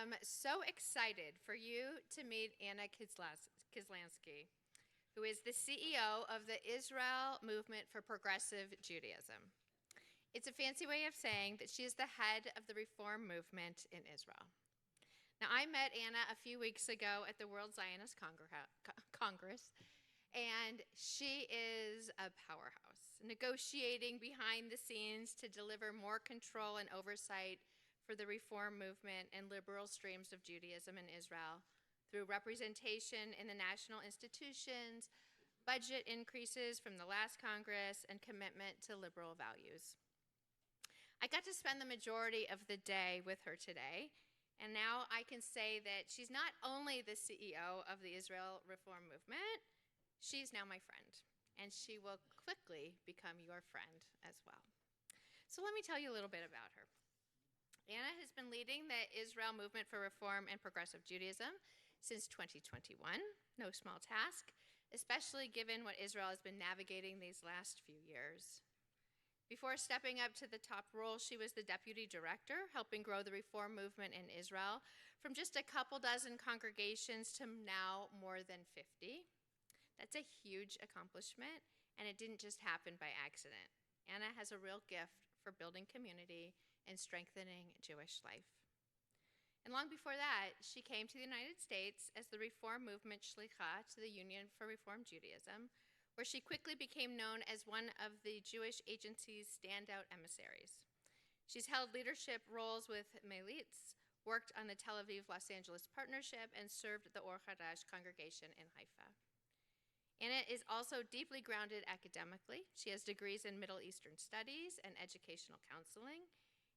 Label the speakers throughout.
Speaker 1: am so excited for you to meet Anna Kislanski, who is the CEO of the Israel Movement for Progressive Judaism. It's a fancy way of saying that she is the head of the Reform movement in Israel. Now, I met Anna a few weeks ago at the World Zionist Congress, and she is a powerhouse, negotiating behind the scenes to deliver more control and oversight for the Reform movement and liberal streams of Judaism in Israel through representation in the national institutions, budget increases from the last Congress, and commitment to liberal values. I got to spend the majority of the day with her today, and now I can say that she's not only the CEO of the Israel Reform Movement, she's now my friend, and she will quickly become your friend as well. So let me tell you a little bit about her. Anna has been leading the Israel Movement for Reform and Progressive Judaism since 2021, no small task, especially given what Israel has been navigating these last few years. Before stepping up to the top role, she was the deputy director, helping grow the Reform movement in Israel from just a couple dozen congregations to now more than 50. That's a huge accomplishment, and it didn't just happen by accident. Anna has a real gift for building community and strengthening Jewish life. And long before that, she came to the United States as the Reform Movement Shlicha to the Union for Reform Judaism, where she quickly became known as one of the Jewish Agency's standout emissaries. She's held leadership roles with Melitz, worked on the Tel Aviv-Los Angeles partnership, and served the Or Hadash congregation in Haifa. Anna is also deeply grounded academically. She has degrees in Middle Eastern studies and educational counseling.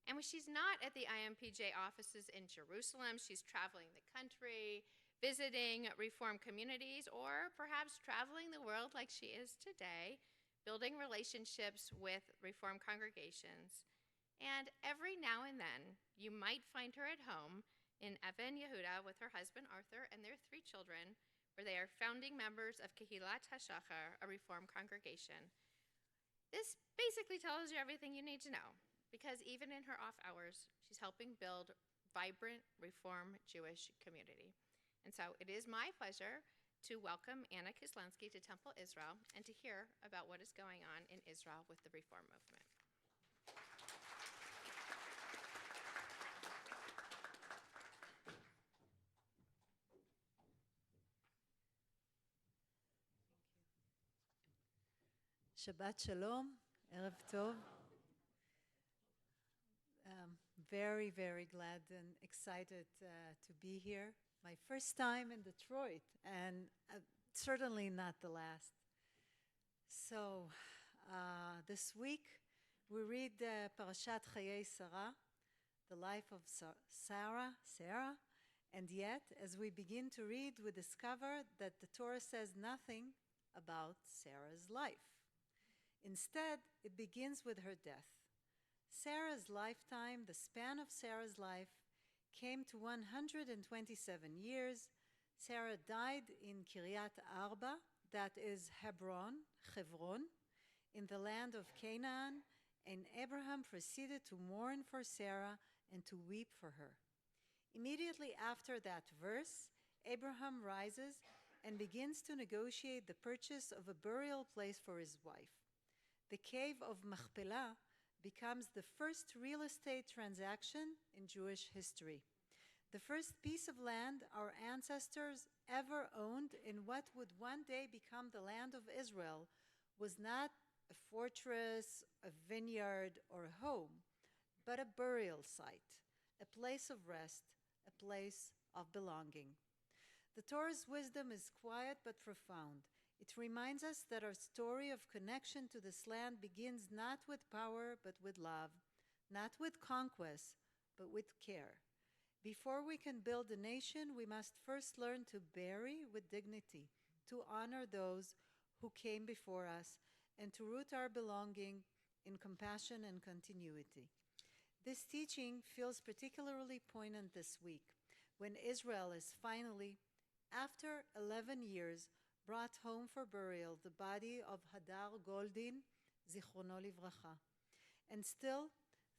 Speaker 1: And when she's not at the IMPJ offices in Jerusalem, she's traveling the country, visiting Reform communities, or perhaps traveling the world like she is today, building relationships with Reform congregations. And every now and then, you might find her at home in Even Yehuda with her husband Arthur and their 3 children, where they are founding members of Kehilat HaShachar, a Reform congregation. This basically tells you everything you need to know, because even in her off hours, she's helping build vibrant Reform Jewish community. And so it is my pleasure to welcome Anna Kislanski to Temple Israel and to hear about what is going on in Israel with the Reform movement.
Speaker 2: Shabbat Shalom, Erev Tov. Very, very glad and excited to be here. My first time in Detroit, and certainly not the last. So this week we read Parashat Chayei Sarah, the life of Sarah, and yet as we begin to read, we discover that the Torah says nothing about Sarah's life. Instead, it begins with her death. Sarah's lifetime, the span of Sarah's life, came to 127 years. Sarah died in Kiryat Arba, that is Hebron, in the land of Canaan, and Abraham proceeded to mourn for Sarah and to weep for her. Immediately after that verse, Abraham rises and begins to negotiate the purchase of a burial place for his wife. The cave of Machpelah becomes the first real estate transaction in Jewish history. The first piece of land our ancestors ever owned in what would one day become the land of Israel was not a fortress, a vineyard, or a home, but a burial site, a place of rest, a place of belonging. The Torah's wisdom is quiet but profound. It reminds us that our story of connection to this land begins not with power, but with love, not with conquest, but with care. Before we can build a nation, we must first learn to bury with dignity, to honor those who came before us, and to root our belonging in compassion and continuity. This teaching feels particularly poignant this week, when Israel is finally, after 11 years, brought home for burial the body of Hadar Goldin, Zichrono Livracha. And still,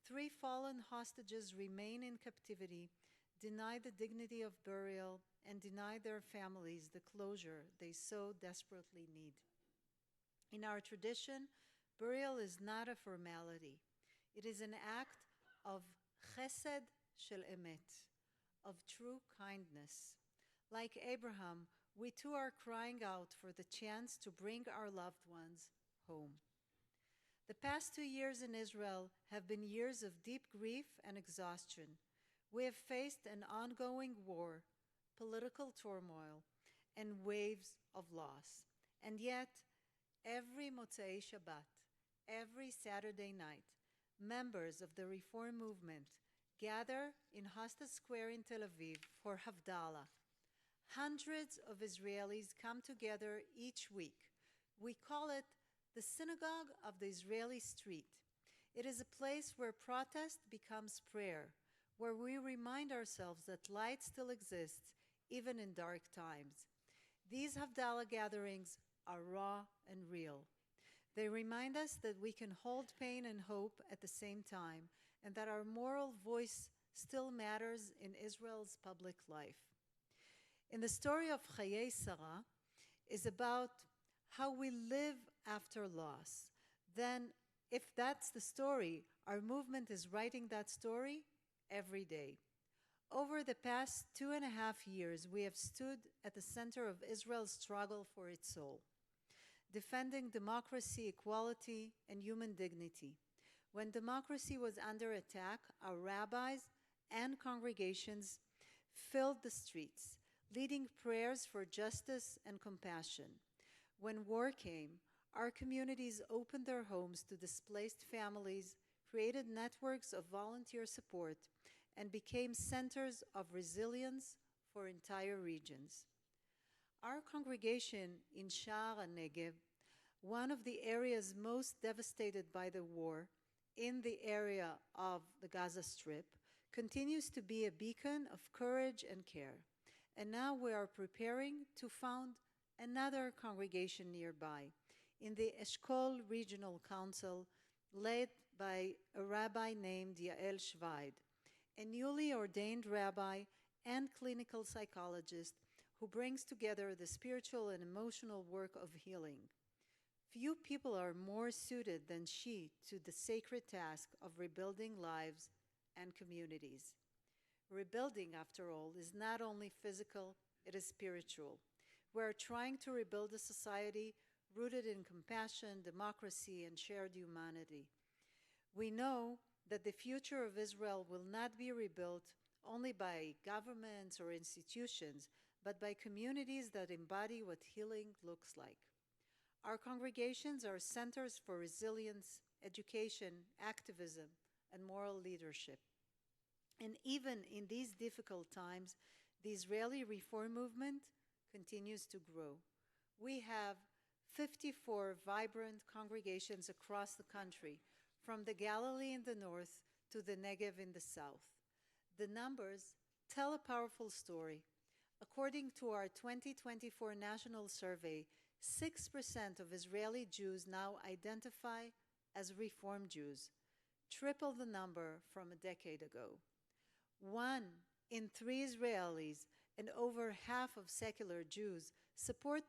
Speaker 2: 3 fallen hostages remain in captivity, deny the dignity of burial, and deny their families the closure they so desperately need. In our tradition, burial is not a formality. It is an act of chesed shel emet, of true kindness. Like Abraham, we too are crying out for the chance to bring our loved ones home. The past 2 years in Israel have been years of deep grief and exhaustion. We have faced an ongoing war, political turmoil, and waves of loss. And yet, every Motzei Shabbat, every Saturday night, members of the Reform movement gather in Hasta Square in Tel Aviv for Havdalah. Hundreds of Israelis come together each week. We call it the synagogue of the Israeli street. It is a place where protest becomes prayer, where we remind ourselves that light still exists even in dark times. These Havdalah gatherings are raw and real. They remind us that we can hold pain and hope at the same time, and that our moral voice still matters in Israel's public life. In the story of Chayei Sarah is about how we live after loss. Then, if that's the story, our movement is writing that story every day. Over the past 2.5 years, we have stood at the center of Israel's struggle for its soul, defending democracy, equality, and human dignity. When democracy was under attack, our rabbis and congregations filled the streets, leading prayers for justice and compassion. When war came, our communities opened their homes to displaced families, created networks of volunteer support, and became centers of resilience for entire regions. Our congregation in Sha'ar HaNegev, one of the areas most devastated by the war in the area of the Gaza Strip, continues to be a beacon of courage and care. And now we are preparing to found another congregation nearby in the Eshkol Regional Council, led by a rabbi named Yael Shvaid, a newly ordained rabbi and clinical psychologist who brings together the spiritual and emotional work of healing. Few people are more suited than she to the sacred task of rebuilding lives and communities. Rebuilding, after all, is not only physical, it is spiritual. We are trying to rebuild a society rooted in compassion, democracy, and shared humanity. We know that the future of Israel will not be rebuilt only by governments or institutions, but by communities that embody what healing looks like. Our congregations are centers for resilience, education, activism, and moral leadership. And even in these difficult times, the Israeli reform movement continues to grow. We have 54 vibrant congregations across the country, from the Galilee in the north to the Negev in the south. The numbers tell a powerful story. According to our 2024 national survey, 6% of Israeli Jews now identify as Reform Jews, triple the number from a decade ago. 1 in 3 Israelis and over half of secular Jews support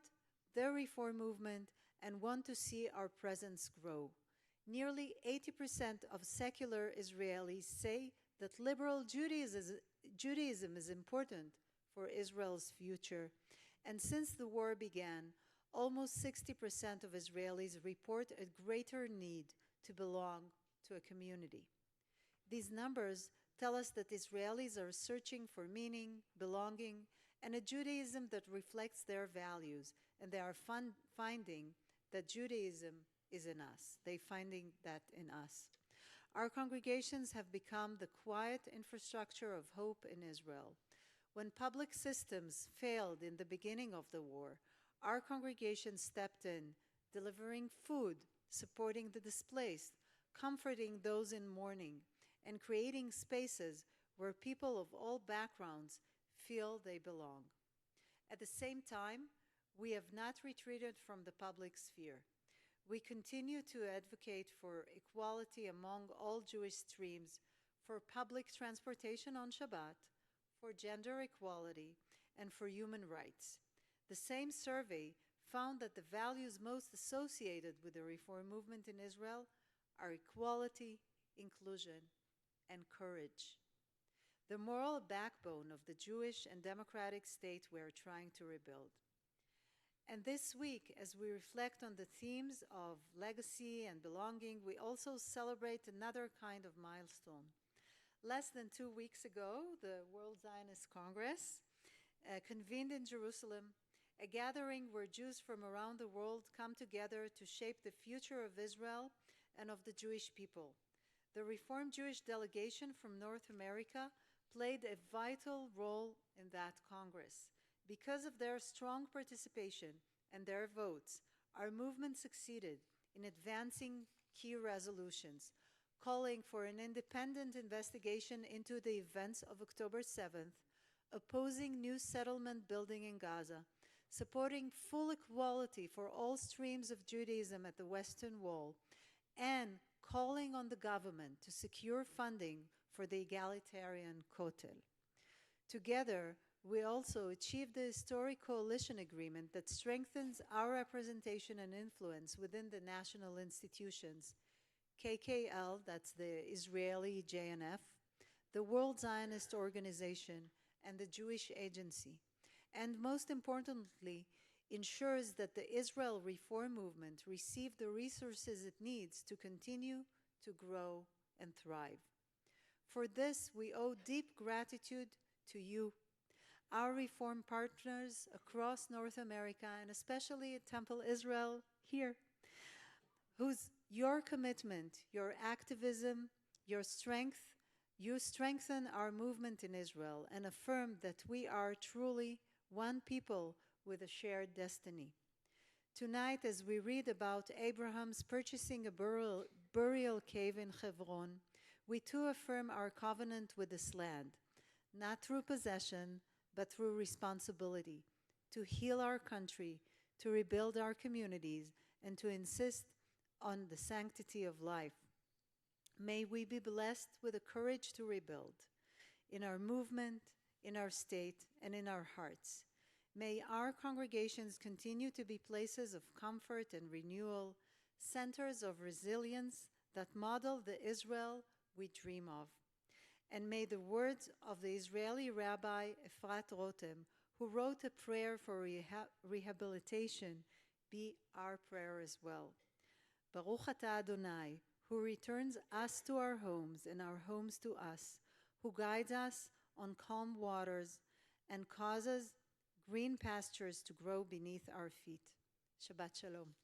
Speaker 2: the Reform movement and want to see our presence grow. Nearly 80% of secular Israelis say that liberal Judaism is important for Israel's future. And since the war began, almost 60% of Israelis report a greater need to belong to a community. These numbers tell us that Israelis are searching for meaning, belonging, and a Judaism that reflects their values, and they are finding that Judaism is in us. They're finding that in us. Our congregations have become the quiet infrastructure of hope in Israel. When public systems failed in the beginning of the war, our congregation stepped in, delivering food, supporting the displaced, comforting those in mourning, and creating spaces where people of all backgrounds feel they belong. At the same time, we have not retreated from the public sphere. We continue to advocate for equality among all Jewish streams, for public transportation on Shabbat, for gender equality, and for human rights. The same survey found that the values most associated with the reform movement in Israel are equality, inclusion, and courage. The moral backbone of the Jewish and democratic state we are trying to rebuild. And this week, as we reflect on the themes of legacy and belonging, we also celebrate another kind of milestone. Less than 2 weeks ago, the World Zionist Congress convened in Jerusalem, a gathering where Jews from around the world come together to shape the future of Israel and of the Jewish people. The Reformed Jewish delegation from North America played a vital role in that Congress. Because of their strong participation and their votes, our movement succeeded in advancing key resolutions, calling for an independent investigation into the events of October 7th, opposing new settlement building in Gaza, supporting full equality for all streams of Judaism at the Western Wall, and calling on the government to secure funding for the egalitarian Kotel. Together, we also achieved the historic coalition agreement that strengthens our representation and influence within the national institutions, KKL, that's the Israeli JNF, the World Zionist Organization, and the Jewish Agency, and most importantly, ensures that the Israel reform movement receive the resources it needs to continue to grow and thrive. For this, we owe deep gratitude to you, our reform partners across North America, and especially at Temple Israel here, your commitment, your activism, your strength, you strengthen our movement in Israel and affirm that we are truly one people with a shared destiny. Tonight, as we read about Abraham's purchasing a burial cave in Hebron, we too affirm our covenant with this land, not through possession, but through responsibility, to heal our country, to rebuild our communities, and to insist on the sanctity of life. May we be blessed with the courage to rebuild in our movement, in our state, and in our hearts. May our congregations continue to be places of comfort and renewal, centers of resilience that model the Israel we dream of. And may the words of the Israeli rabbi Efrat Rotem, who wrote a prayer for rehabilitation, be our prayer as well. Baruch atah Adonai, who returns us to our homes and our homes to us, who guides us on calm waters and causes green pastures to grow beneath our feet. Shabbat Shalom.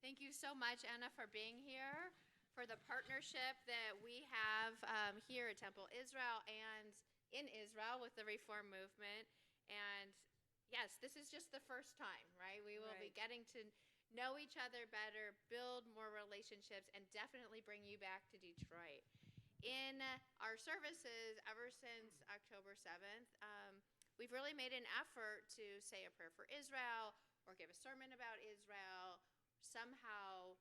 Speaker 1: Thank you so much, Anna, for being here, for the partnership that we have here at Temple Israel and in Israel with the Reform Movement. And yes, this is just the first time, right? We will be getting to know each other better, build more relationships, and definitely bring you back to Detroit. In our services ever since October 7th, we've really made an effort to say a prayer for Israel or give a sermon about Israel, somehow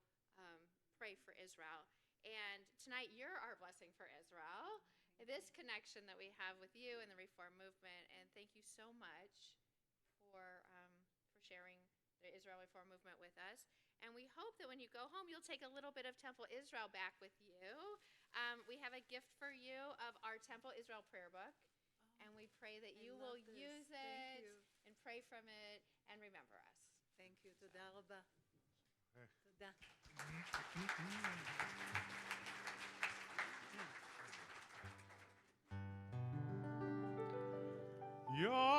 Speaker 1: pray for Israel. And tonight, you're our blessing for Israel, this connection that we have with you and the Reform Movement. And thank you so much for sharing the Israel Reform Movement with us. And we hope that when you go home, you'll take a little bit of Temple Israel back with you. We have a gift for you of our Temple Israel prayer book. And we pray that you will use it and pray from it and remember us.
Speaker 2: Thank you. Toda rabba. Toda.
Speaker 3: Ya